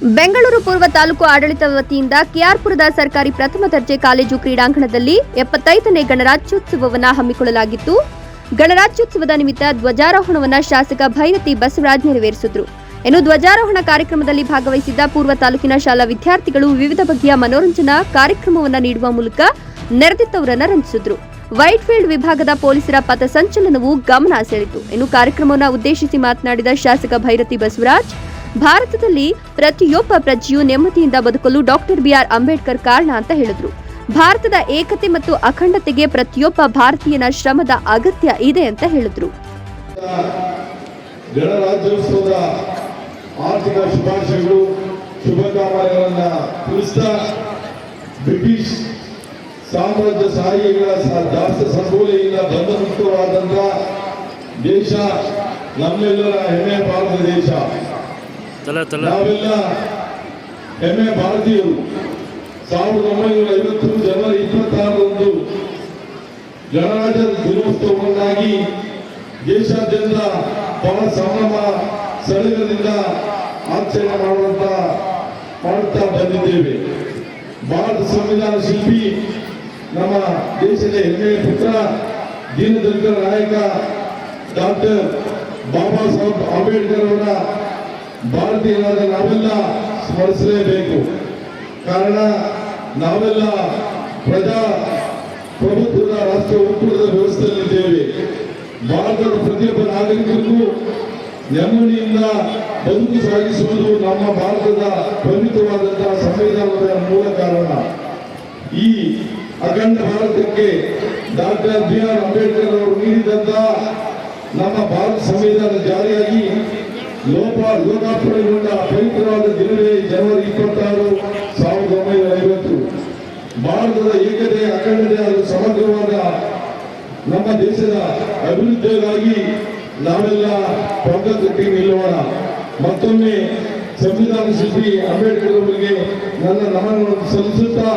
ಬೆಂಗಳೂರು ಪೂರ್ವ ತಾಲೂಕು ಆಡಳಿತ ವತಿಯಿಂದ ಕೆಆರ್ಪುರದ ಸರ್ಕಾರಿ ಪ್ರಥಮ ದರ್ಜೆ ಕಾಲೇಜು ಕ್ರೀಡಾಂಗಣದಲ್ಲಿ 75ನೇ ಗಣರಾಜ್ಯೋತ್ಸವವನ್ನು ಹಮ್ಮಿಕೊಳ್ಳಲಾಗಿತ್ತು. ಗಣರಾಜ್ಯೋತ್ಸವದ ನಿಮಿತ್ತ ಧ್ವಜಾರೋಹಣವನ್ನು ಶಾಸಕ ಭೈರತಿ ಬಸವರಾಜ್ ನೆರವೇರಿಸಿದರು. ಇನ್ನು ಧ್ವಜಾರೋಹಣ ಕಾರ್ಯಕ್ರಮದಲ್ಲಿ ಭಾಗವಹಿಸಿದ್ದ ಪೂರ್ವ ತಾಲೂಕಿನ ಶಾಲಾ ವಿದ್ಯಾರ್ಥಿಗಳು ವಿವಿಧ ಬಗೆಯ ಮನೋರಂಜನಾ ಕಾರ್ಯಕ್ರಮವನ್ನು ನೀಡುವ ಮೂಲಕ ನೆರೆದಿದ್ದವರನ್ನು ರಂಜಿಸಿದರು. ವೈಟ್ಫೀಲ್ಡ್ ವಿಭಾಗದ ಪೊಲೀಸರ ಪಥ ಸಂಚಲನವು ಗಮನ ಸೆಳೆಯಿತು. ಇನ್ನು ಕಾರ್ಯಕ್ರಮವನ್ನು ಉದ್ದೇಶಿಸಿ ಮಾತನಾಡಿದ ಶಾಸಕ ಭೈರತಿ ಬಸವರಾಜ್, ಭಾರತದಲ್ಲಿ ಪ್ರತಿಯೊಬ್ಬ ಪ್ರಜೆಯು ನೆಮ್ಮದಿಯಿಂದ ಬದುಕಲು ಡಾಕ್ಟರ್ ಬಿಆರ್ ಅಂಬೇಡ್ಕರ್ ಕಾರಣ ಅಂತ ಹೇಳಿದ್ರು. ಭಾರತದ ಏಕತೆ ಮತ್ತು ಅಖಂಡತೆಗೆ ಪ್ರತಿಯೊಬ್ಬ ಭಾರತೀಯನ ಶ್ರಮದ ಅಗತ್ಯ ಇದೆ ಅಂತ ಹೇಳಿದ್ರು. ಗಣರಾಜ್ಯೋತ್ಸವದ ಆರ್ಥಿಕ ಶುಭಾಶಯಗಳು, ಶುಭಕಾಮನೆಗಳನ್ನು ತಿಳಿಸ್ತಾ ಬ್ರಿಟಿಷ್ ಸಾಮ್ರಾಜ್ಯಶಾಹಿಗಳ ಜಾಸ್ತಿ ಸಂಬೋಲೆಯಿಂದ ಬಂಧಮುಕ್ತವಾದಂಥ ದೇಶ ನಮ್ಮೆಲ್ಲರ ಹೆಮ್ಮೆಯ ಭಾರತ ದೇಶ. ನಾವೆಲ್ಲ ಹೆಮ್ಮೆ ಭಾರತೀಯರು. 1950 ಜನವರಿ 26ರಂದು ಗಣರಾಜ್ಯ ದಿನೋತ್ಸವವನ್ನಾಗಿ ದೇಶಾದ್ಯಂತ ಬಹಳ ಸಂಭ್ರಮ ಸಡಗರದಿಂದ ಆಚರಣೆ ಮಾಡುತ್ತಾ ಬಂದಿದ್ದೇವೆ. ಭಾರತ ಸಂವಿಧಾನ ಶಿಲ್ಪಿ, ನಮ್ಮ ದೇಶದ ಹೆಮ್ಮೆಯ ಪುತ್ರ, ದೀನದಲಿತರ ನಾಯಕ ಡಾಕ್ಟರ್ ಬಾಬಾ ಸಾಹೇಬ್ ಅಂಬೇಡ್ಕರ್ ಅವರ ಭಾರತೀಯರಾದ ನಾವೆಲ್ಲ ಸ್ಮರಿಸಲೇಬೇಕು. ಕಾರಣ ನಾವೆಲ್ಲ ಪ್ರಜಾಪ್ರಭುತ್ವದ ರಾಷ್ಟ್ರ ಒಕ್ಕೂಟದ ವ್ಯವಸ್ಥೆಯಲ್ಲಿದ್ದೇವೆ. ಭಾರತದ ಪ್ರತಿಯೊಬ್ಬ ನಾಗರಿಕರಿಗೂ ನೆಮ್ಮದಿಯಿಂದ ಬದುಕು ಸಾಗಿಸುವುದು ನಮ್ಮ ಭಾರತದ ಪವಿತ್ರವಾದಂತಹ ಸಂವಿಧಾನದ ಮೂಲ ಕಾರಣ. ಈ ಅಖಂಡ ಭಾರತಕ್ಕೆ ಡಾಕ್ಟರ್ ಬಿಆರ್ ಅಂಬೇಡ್ಕರ್ ಅವರು ನೀಡಿದಂತಹ ನಮ್ಮ ಭಾರತ ಸಂವಿಧಾನ ಜಾರಿಯಾಗಿ ಲೋಕಾರ್ಪಣೆಗೊಂಡ ಪವಿತ್ರವಾದ ದಿನವೇ ಜನವರಿ 26, 1950. ಭಾರತದ ಏಕತೆ, ಅಖಂಡತೆ ಹಾಗೂ ಸಮಗ್ರವಾದ ನಮ್ಮ ದೇಶದ ಅಭಿವೃದ್ಧಿಗಾಗಿ ನಾವೆಲ್ಲ ಪಕ್ಕಕ್ಕೆ ನಿಲ್ಲೋಣ. ಮತ್ತೊಮ್ಮೆ ಸಂವಿಧಾನ ಶಿಲ್ಪಿ ಅಂಬೇಡ್ಕರ್ ಅವರಿಗೆ ನನ್ನ ನಮನವನ್ನು ಸಲ್ಲಿಸುತ್ತಾ